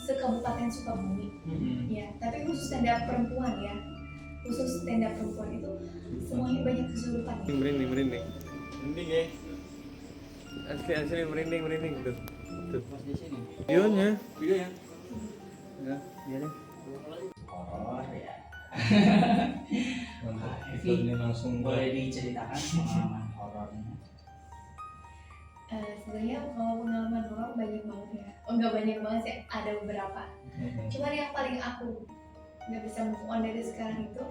sekabupaten Sukabumi. Ya, tapi khusus tenda perempuan ya. Khusus tenda perempuan itu semuanya banyak kesurupan. Merinding. Mending ya. Asli merinding tuh. Pas di sini. Videonya. Video ya. Ya, iya deh. Horor ya. Itu ini langsung Boleh diceritakan pengalaman horornya? Sebenarnya kalau pengalaman horor banyak banget ya. Oh nggak banyak banget sih, ada beberapa. Cuman yang paling aku nggak bisa move on dari sekarang itu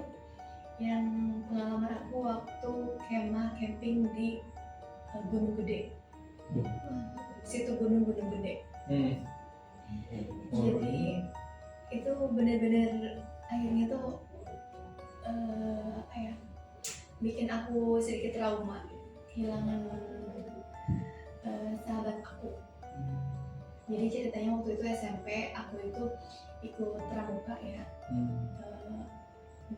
yang pengalaman aku waktu kemah camping di Gunung Gede. Situ Gunung Gede. Jadi itu benar-benar akhirnya tuh bikin aku sedikit trauma, kehilangan sahabat aku. Jadi ceritanya waktu itu SMP aku itu ikut pramuka ya.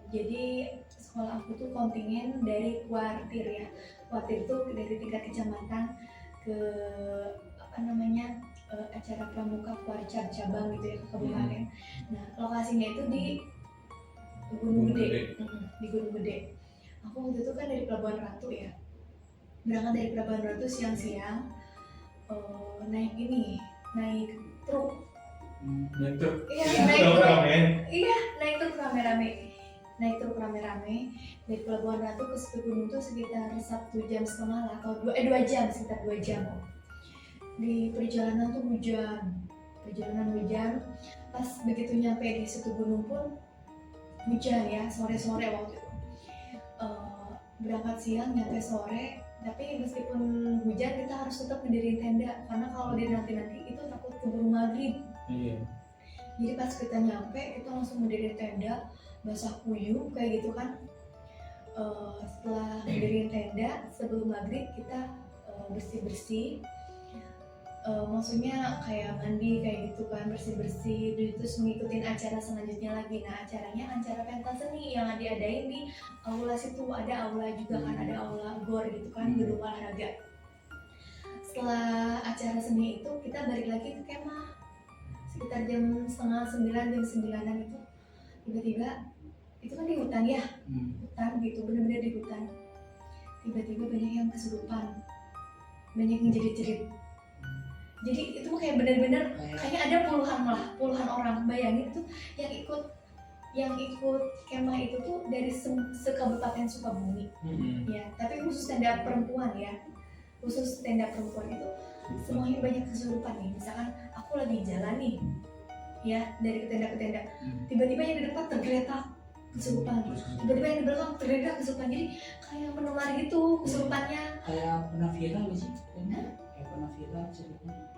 Jadi sekolah aku tuh kontingen dari kuartir ya. Kuartir itu dari tingkat kecamatan ke acara pramuka kuarcap cabang gitu ya ke kabupaten. Nah lokasinya itu di Gunung Gede. Di Gunung Gede. Aku waktu itu kan dari Pelabuhan Ratu ya. Berangkat dari Pelabuhan Ratu siang-siang naik truk. Naik truk. Iya, naik truk rame-rame. Naik truk rame-rame dari Pelabuhan Ratu ke situ gunung tuh sekitar 1,5 jam lah atau 2 jam, sekitar 2 jam. Di perjalanan tuh hujan. Pas begitu nyampe di situ gunung pun hujan ya, sore-sore waktu itu. Berangkat siang nyampe sore, tapi meskipun hujan kita harus tetap mendiriin tenda karena kalau di nanti itu takut keburu maghrib. Iya. Jadi pas kita nyampe kita langsung mendiriin tenda, basah kuyup kayak gitu kan. Setelah mendiriin tenda sebelum maghrib kita bersih-bersih. Maksudnya kayak mandi kayak gitu kan, bersih-bersih terus ngikutin acara selanjutnya lagi. Nah acaranya acara pentas seni yang diadain di aula situ, ada aula juga kan, ada aula gor gitu kan, gedung olahraga. Setelah acara seni itu kita balik lagi ke kemah sekitar jam 8:30, jam 9-an itu tiba-tiba itu kan di hutan ya, hutan gitu, bener-bener di hutan. Tiba-tiba banyak yang kesurupan, banyak yang jerit-jerit. Jadi itu kayak benar-benar kayaknya ada puluhan orang. Bayangin tuh yang ikut kemah itu tuh dari sekabupaten Sukabumi. Ya, tapi khusus tenda perempuan ya. Khusus tenda perempuan itu semuanya banyak kesurupan nih. Misalkan aku lagi jalan nih. Ya, dari tenda ke tenda. Tiba-tiba yang di depan tergeletak kesurupan. Tiba-tiba yang di belakang tergeletak kesurupan. Jadi kayak menular gitu kesurupannya. Kayak pernah viral gak sih? Kayak pernah viral ceritanya.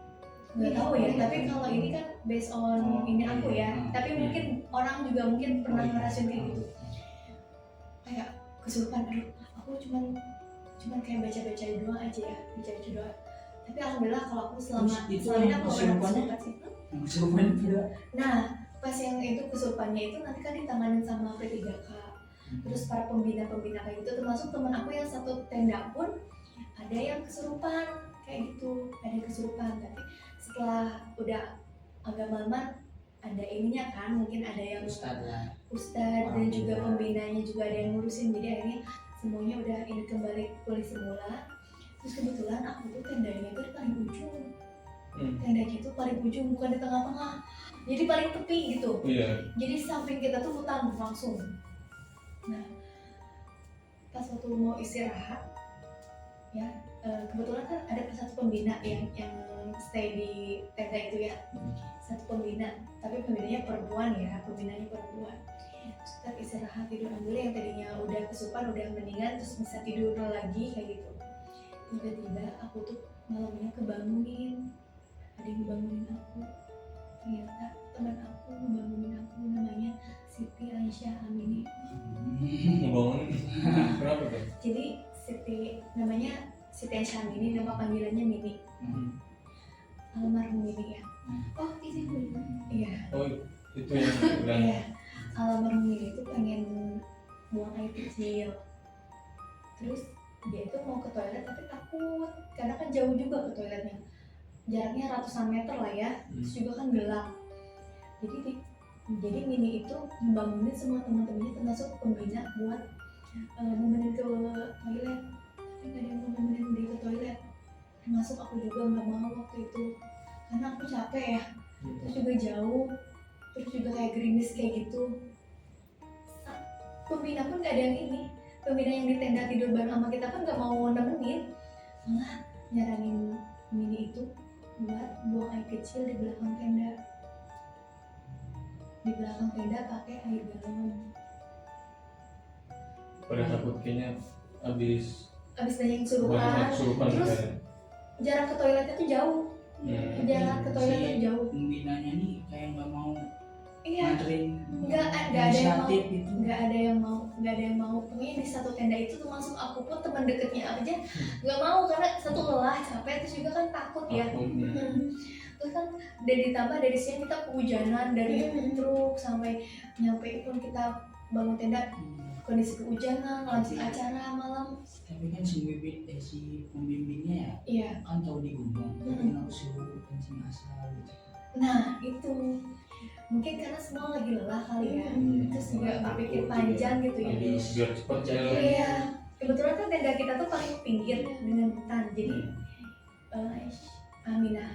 Nggak tahu ya, tapi kalau ini kan based on ini aku ya, tapi mungkin orang juga mungkin pernah ngerasain kayak gitu, kayak kesurupan. Aduh, aku cuman kayak baca doang aja ya, baca doang. Tapi alhamdulillah kalau aku selama ini aku nggak pernah kesurupan sih. Kesurupan juga. Nah pas yang itu kesurupannya itu nanti kan ditanganin sama P3K, terus para pembina kayak gitu, termasuk teman aku yang satu tenda pun ada yang kesurupan kayak gitu, ada yang kesurupan. Tapi setelah udah agak malaman ada ininya kan, mungkin ada yang ustad dan juga pembinanya juga ada yang ngurusin, jadi akhirnya semuanya udah ini kembali pulih semula. Terus kebetulan aku tuh tendanya itu di paling ujung. Tendanya itu paling ujung, bukan di tengah-tengah, jadi paling tepi gitu. Jadi samping kita tuh hutan langsung. Nah pas waktu mau istirahat ya, kebetulan kan ada satu pembina yang stay di tenda itu ya, satu pembina, tapi pembinanya perempuan. Terus kita istirahat tidur dulu, yang tadinya udah kesurupan udah mendingan terus bisa tidur lagi kayak gitu. Tiba-tiba aku tuh malamnya kebangunin, ada yang bangunin aku. Ternyata teman aku bangunin aku, namanya Siti Aisyah Amini. Ngebangunin. Kenapa tuh? Jadi namanya Siti Aisyah Amini, nama panggilannya Mini. Almarhum Mini ya. Oh ini iya. Oh itu yang bilang. Iya. Almarhum Mini itu pengen buang air kecil. Terus dia itu mau ke toilet tapi takut karena kan jauh juga ke toiletnya. Jaraknya ratusan meter lah ya. Terus juga kan gelap. Jadi Mini itu membangunin semua teman-temannya termasuk pembina buat nemenin ke toilet, tapi nggak ada yang mau nemenin dia ke toilet, termasuk aku juga nggak mau waktu itu karena aku capek ya, terus juga jauh, terus juga kayak gerimis kayak gitu. Pembina pun nggak ada yang ini, pembina yang di tenda tidur bareng sama kita pun nggak mau nemenin, malah nyaranin Mini itu buat buang air kecil di belakang tenda, pakai air galon. Pada takut kayaknya abis Abis banyak yang banyak suruhan, kesurupan terus gitu ya. jarak ke toiletnya tuh jauh, jarak ke toiletnya tuh jauh. Pembinanya nih kayak nggak mau Iya, nganterin nggak ada yang mau, inisiatif gitu. nggak ada yang mau. Pokoknya di satu tenda itu termasuk aku pun teman deketnya aja nggak mau karena satu lelah, capek, terus juga kan takut ya. Takutnya. Terus kan dan ditambah dari sini kita kehujanan dari truk sampai nyampe pun kita bangun tenda kondisi kehujanan, lanjut acara malam. Tapi kan si pembimbingnya ya Iya. kan tahu di gunung, tapi aku suruh kencing asal gitu. Nah itu mungkin karena semua lagi lelah kali ya, terus juga berpikir panjang gitu ya. Biar cepat jalan. Iya, kebetulan kan tenda kita tuh paling pinggir dengan hutan, jadi Aminah,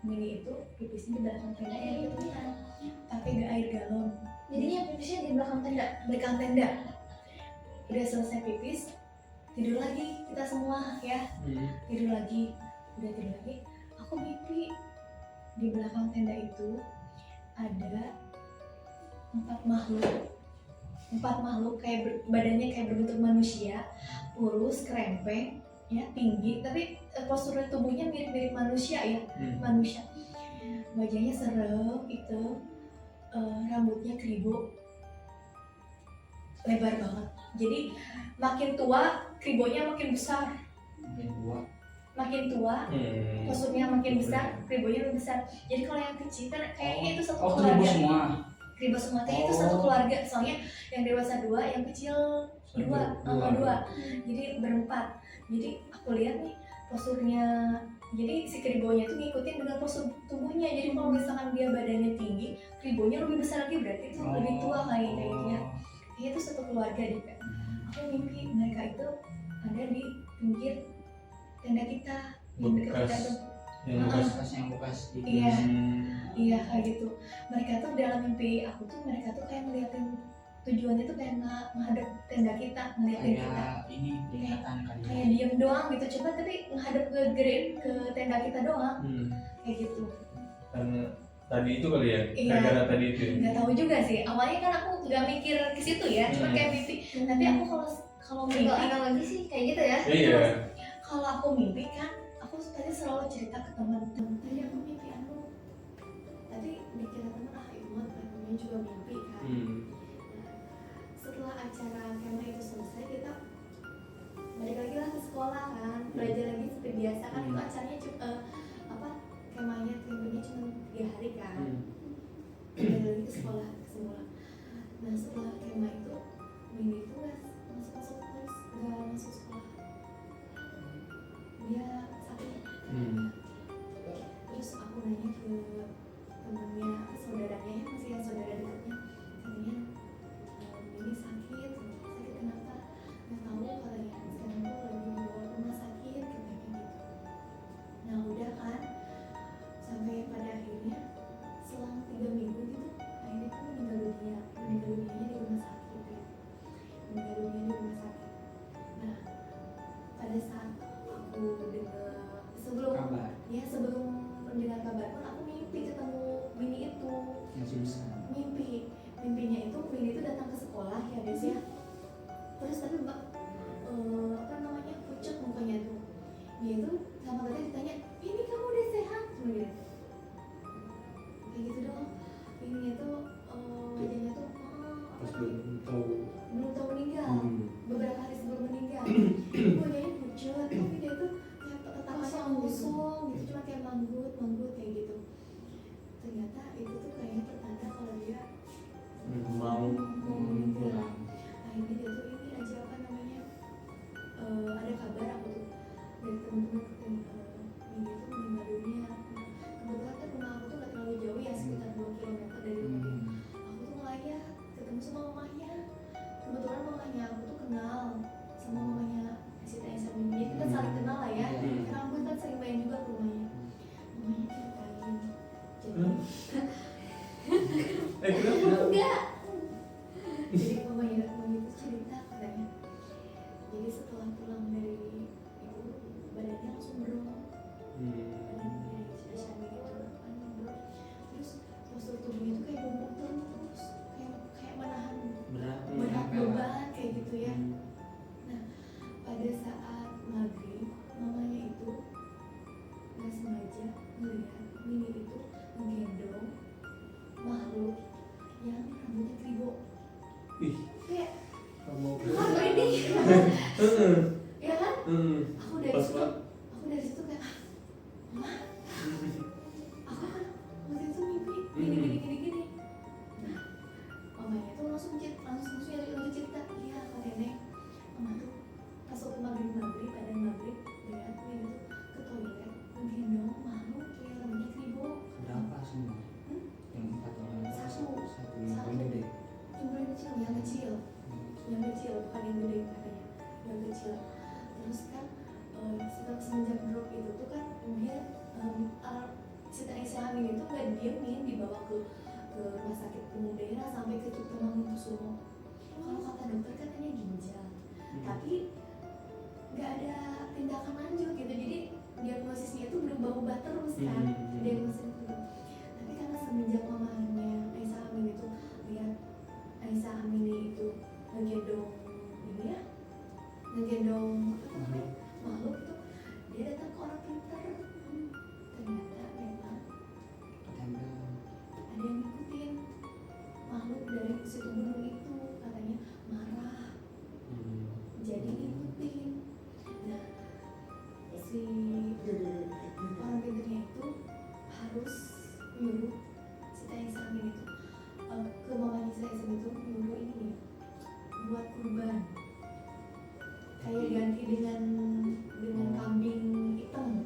Mini itu pipisnya di belakang tenda yang itu hutan, pakai gak air galon. Jadinya pipisnya di belakang tenda. Udah selesai pipis, tidur lagi kita semua ya, tidur lagi. Aku mimpi di belakang tenda itu ada empat makhluk kayak badannya kayak berbentuk manusia, kurus, kerempeng, ya tinggi, tapi postur tubuhnya mirip-mirip manusia ya, manusia. Wajahnya serem itu, rambutnya kribo, lebar banget. Jadi makin tua kribonya makin besar. Makin tua, posturnya makin besar, kribonya lebih besar. Jadi kalau yang kecil kan kayaknya itu satu keluarga. Kribo semua, itu satu keluarga. Soalnya yang dewasa 2, yang kecil 2. Jadi berempat. Jadi aku lihat nih posturnya. Jadi si kribonya itu ngikutin dengan postur tubuhnya. Jadi kalau misalkan dia badannya tinggi, kribonya lebih besar lagi, berarti itu lebih tua kayaknya ya. Kayaknya itu satu keluarga deh Kak. Aku mimpi mereka itu ada di pinggir tenda kita yang dekat kita tuh. Yang bekas di Iya kayak gitu. Mereka tuh dalam mimpi aku tuh, mereka tuh kayak ngeliatin, tujuannya tuh kayak menghadap tenda kita, ngeliatin kita. kayak ini peringatan kali ya. Kayak diem doang gitu, coba tapi menghadap ke tenda kita doang, kayak gitu. Karena tadi itu kali ya, Iya. gara-gara tadi itu. Nggak tahu juga sih. Awalnya kan aku nggak mikir ke situ ya, cuma kayak mimpi. Tapi aku kalau mimpi analogi sih kayak gitu ya. Iya. Kalau aku mimpi kan, aku tadi selalu cerita ke teman-teman. Tadi aku mimpi tadi dikira teman Iwan namanya juga mimpi kan. Setelah acara kema itu selesai, kita balik lagi lah ke sekolah kan, belajar lagi seperti biasa kan. Itu acaranya kemahnya cuma 3 hari kan. Balik lagi ke sekolah semula. Nah setelah kema itu Mini itu nggak masuk sekolah, dia sakit. Terus aku nanya ke temannya, saudaranya ya, masih yang saudara dekatnya, katanya Mini sakit kenapa? Nggak tahu katanya, sekarang tuh lagi dibawa ke rumah sakit katanya gitu. Nah udah kan, sampai pada akhirnya selang 3 minggu gitu, akhirnya aku meninggal dunianya di rumah sakit ya. Nah pada saat aku dengar sebelum mendengar kabar pun, aku mimpi ketemu Mini itu. Masih bisa. Mimpinya itu Mini itu datang ke sekolah ya Des ya. Terus tapi pucat mukanya tuh. Dia itu sama tadi ditanya, ini kamu udah sehat? Cuma gitu. Kayak gitu doang. Ini itu wajahnya tuh Pas belum tahu meninggal. Beberapa hari sebelum meninggal. Wajahnya pucat, tapi dia tuh kayak tatapannya kosong gitu, cuma kayak manggut kayak gitu. Ternyata itu tuh kayaknya pertanda kalau dia mau meninggal. Akhirnya dia tuh ini aja ada kabar aku tuh dari teman-teman ini tuh meninggal dunia. Kebetulan kan rumah aku tuh gak terlalu jauh ya, Kenapa? Enggak. Jadi mamanya itu cerita katanya. Jadi setelah pulang dari itu badannya langsung drop. Badannya dari Syami itu kan drop. Terus postur tubuhnya itu kayak bongkok terus, kayak menahan berat beban kayak gitu ya. Nah pada saat maghrib mamanya itu nggak sengaja melihat Mini itu menggendong makhluk yang rambutnya kribo. Ih, Kayak kamu apa ini? Heeh. Ya kan? Aku dari Pas situ, banget. kayak mama, aku kan waktu itu mimpi gini. Nah, mamanya tuh langsung cerita, iya kak nenek, mama tuh pas waktu maghrib ada maghrib, lihat Mini tuh ke toilet menggendong makhluk yang rambutnya kribo. Berapa semua? Yang 4 orang itu Satu. yang paling gede. Yang kecil, bukan yang gede katanya, yang kecil. Terus kan setelah semenjak drop itu tuh kan dia Siti Aisyah Amin itu nggak diemin, dibawa ke rumah sakit umum daerah sampai ke Temanggung. Kalau kata dokter katanya ginjal, tapi nggak ada tindakan lanjut gitu. Jadi diagnosisnya itu berubah-ubah terus kan, diagnosisnya itu. Tapi karena semenjak mamanya Aisyah Amin itu lihat Aisyah Amini itu ngegendong ini ya, ngegendong apa namanya, makhluk itu, dia datang ke orang pintar. Ternyata memang Ketempel. ada yang ngikutin makhluk dari situ gunung itu, katanya marah, jadi ngikutin. Nah si orang pintarnya itu harus nyuruh si Aisyah Amin itu ke mamanya saya itu nyuruh ini nih buat kurban, kayak ganti dengan kambing hitam.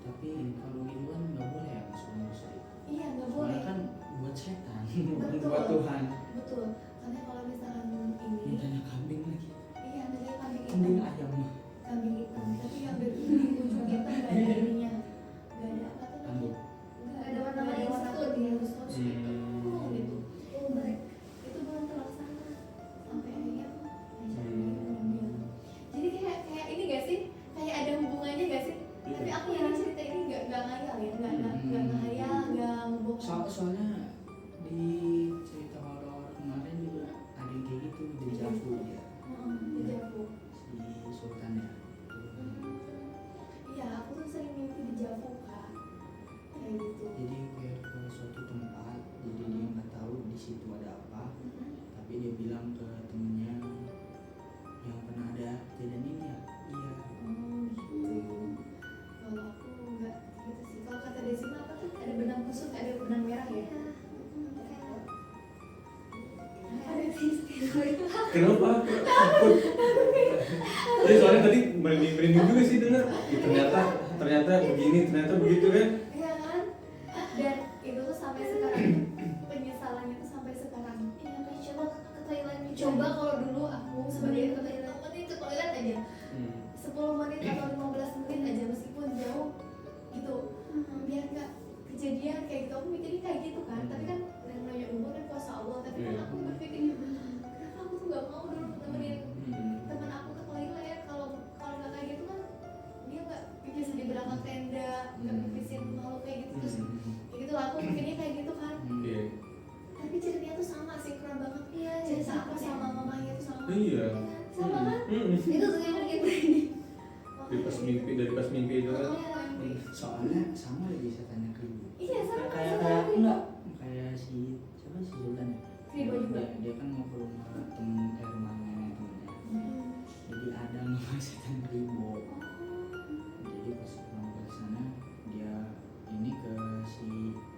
Tapi kalau gituan nggak boleh ya masuk musrik. Iya nggak boleh. Soalnya kan buat setan, bukan Betul. buat Tuhan. Betul, karena kalau misalkan ini Mintanya kambing lagi. iya namanya kambing Kambing hitam, ayam. kambing hitam. Tapi yang dari ujung kita nggak ada ininya, nggak ada apa tuh namanya, Rambut. nggak ada warna putih, harus hitam gitu. Itu belum terlaksana sampai akhirnya meninggal. Jadi kayak ini gak sih, kayak ada hubungannya gak sih? Tapi aku yang cerita ini nggak ngayal ya, nggak ngayal, nggak membohong. Soalnya di cerita horor kemarin juga ada yang kayak gitu, dejavu ya. Dejavu. Si Sultan ya. Iya, aku tuh sering mimpi dejavu kak, kayak gitu. Jadi kayak ke suatu tempat, jadi dia nggak tahu di situ ada apa, tapi dia bilang ke temennya yang pernah ada kejadian ini ya. Iya. Gitu. Kalau aku nggak gitu sih. Kalau kata Desima apa tuh ada benang kusut, ada benang merah ya. Ada Kenapa? Takut. Ya soalnya tadi merinding juga sih denger. Ya, ternyata begini, ternyata begitu kan. Iya kan? Dan itu tuh sampai sekarang penyesalannya tuh sampai sekarang. Iya kan, coba ke Thailand gitu. Coba kalau dulu aku sebagai ke toilet, menit ke toilet aja, 10 menit atau 15 menit aja meskipun jauh gitu, biar nggak kejadian kayak gitu. Aku mikirnya kayak gitu kan, tapi kan yang namanya umur kan kuasa Allah. Tapi kan aku berpikir kenapa aku tuh nggak mau dulu nemenin teman aku ke toilet. Kalau nggak kayak gitu kan dia nggak bisa di belakang tenda, nggak pipisin malu kayak gitu. Terus kayak gitu lah, aku mikirnya kayak gitu kan. Iya. Tapi ceritanya tuh sama, sinkron banget. Iya, Cerita sama aku sama mamanya tuh sama. Iya. Sama kan? Itu tuh yang bikin merinding. Dari pas mimpi itu kan. Soalnya sama lagi setannya kribo. Iya sama. Kayak enggak kayak si siapa si Sultan ya. Kribo juga. Dia kan mau ke rumah rumah nenek temennya. Jadi ada nama setan kribo. Jadi pas mau ke sana dia ini ke si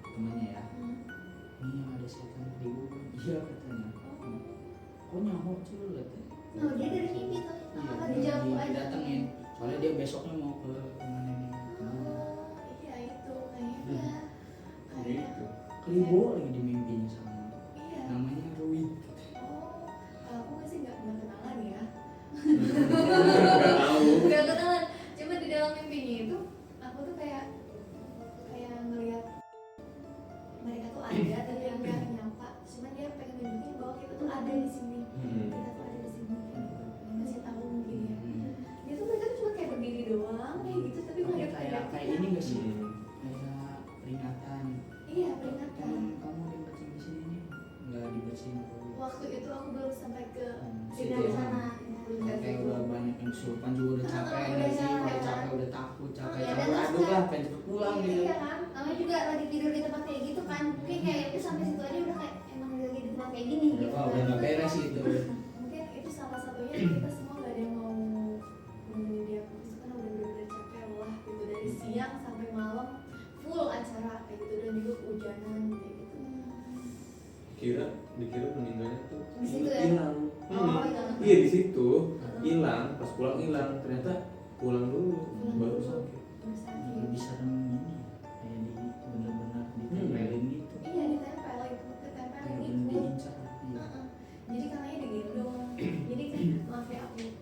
temannya ya. Ini yang ada setan kribo kan? Iya katanya. Kok nyaho sih lu katanya. Oh, dia dari mimpi tuh. Apa Iya, dejavu aja. didatengin. Soalnya dia besoknya mau ke rumah nenek. Iya itu kayaknya. Kayak Gitu. Kribo lagi di mimpinya sama. iya. Namanya Rui. Oh, kalau aku sih nggak kenalan ya. Nggak tahu. Nggak kenalan. Cuma di dalam mimpinya itu aku tuh kayak ngelihat ada tapi yang nggak nyapa, cuman dia pengen nunjukin bahwa kita tuh ada di sini, kita tuh ada di sini kayak gitu. Ngasih tahu mungkin ya. Dia tuh mereka tuh cuma kayak berdiri doang kayak gitu, tapi Oke, nggak ada kayak ini nggak sih? Kayak peringatan. Iya peringatan. Kamu dibersihin di sini nih. Nggak dibersihin dulu. Waktu itu aku baru sampai ke Situ dari ya. sana. Kayak udah banyak yang kesurupan juga udah capek udah nggak sih? capek. Udah capek, udah takut, capek, Iya, campur dan aduk lah, pengen cepet pulang gitu. Iya kan? Namanya juga lagi tidur di tempat kayak gitu kan. Mungkin kayak itu sampai situ aja udah kayak emang lagi di tempat kayak gini gitu. Udah nggak beres itu. Mungkin itu salah satunya kita semua gak ada yang mau nemenin dia itu karena udah bener-bener capek lelah gitu dari siang sampai malam full acara kayak gitu dan juga kehujanan kayak gitu. Dikira meninggalnya tuh Di situ ya? hilang. Oh, hilang. Iya di situ hilang, pas pulang hilang, ternyata pulang dulu baru sakit. Terus sakit. Lebih serem ini. Kayak di bener-bener ditempelin gitu. Iya ditempel itu, ketempel Kayak ini. bener diincar. Iya. Jadi katanya digendong. Jadi kan maaf ya aku ini.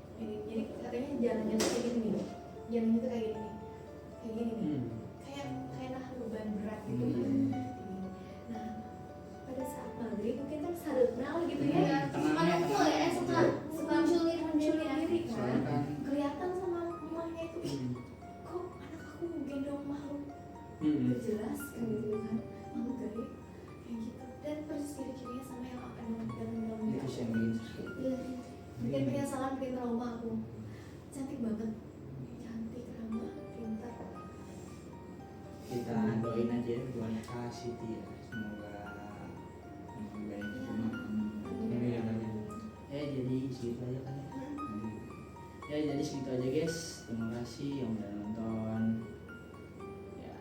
Jadi katanya jalannya tuh kayak gini nih. Jalannya tuh kayak gini nih. Kayak gini nih. Kayak nahan beban berat gitu kan. Nah, pada saat maghrib mungkin kan sadar gitu ya. Ada full ya, suka munculin Diri kan. Soalnya kan Kelihatan sama mamanya itu, ih, kok anak aku gendong makhluk gak jelas kan gitu kan, makhluk gaib kayak gitu. Dan persis ciri-cirinya sama yang akan dalam itu sih yang diincar. Iya, bikin penyesalan, bikin trauma aku. Cantik banget, cantik, ramah, pintar. Kita doain aja ya buat Kak Siti ya. Semoga baik rumah. Ini yang tadi. Jadi segitu aja kan ya. Ya jadi segitu aja guys. Terima kasih yang udah nonton. Ya.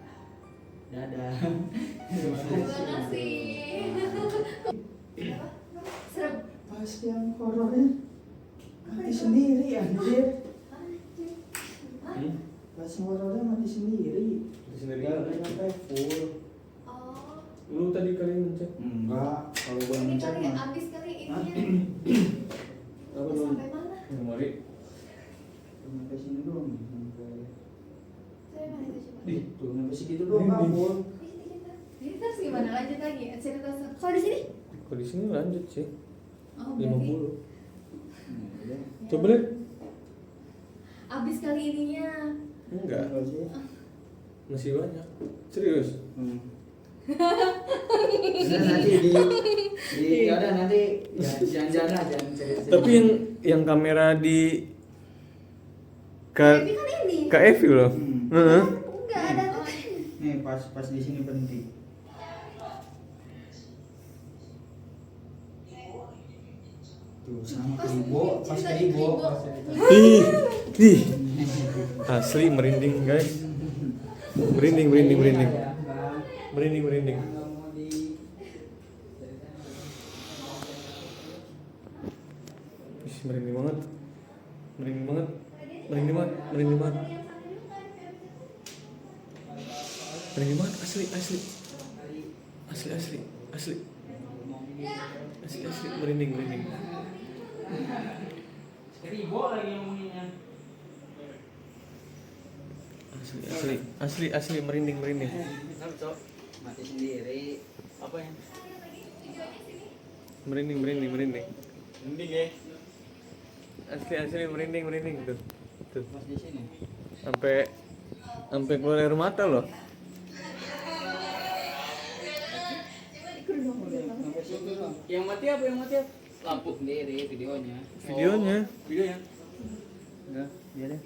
Dadah. Terima Terima kasih. Apa? Serem. Pas yang horornya mati sendiri anjir. Pas yang horornya mati sendiri. Di sendiri Gak nyampe full. Oh, lu tadi kali mencet Enggak, kalau gua ini mencet kali mah. abis kali Hah? ininya. apa Udah lu sampai mana? memori Sampai sini doang nih, sampai Saya mana itu coba? tuh sampai segitu doang kabur. Ini terus gimana? Lanjut lagi cerita. Kalau di sini kok di sini lanjut sih Oh, 50 berarti Nah, udah. coba deh abis kali ininya. enggak Enggak sih. masih banyak serius Udah nanti di ya udah nanti ya jangan aja cerita. tapi yang kamera di tapi ke kan ini ke Evi loh. Heeh. enggak ada Nih pas di sini berhenti. Tuh sama Kribo, pas Kribo. Ih, asli merinding guys. Merinding. Ih, merinding banget. Asli merinding. Kribo lagi ngomonginnya. Asli merinding. Mati sendiri. Apa ya? Merinding. Mending ya. Asli merinding tuh. Pas di sini. Sampai keluar air mata loh. Sampai situ doang. Yang mati apa? Lampu sendiri videonya. Videonya. Videonya. Enggak, dia deh.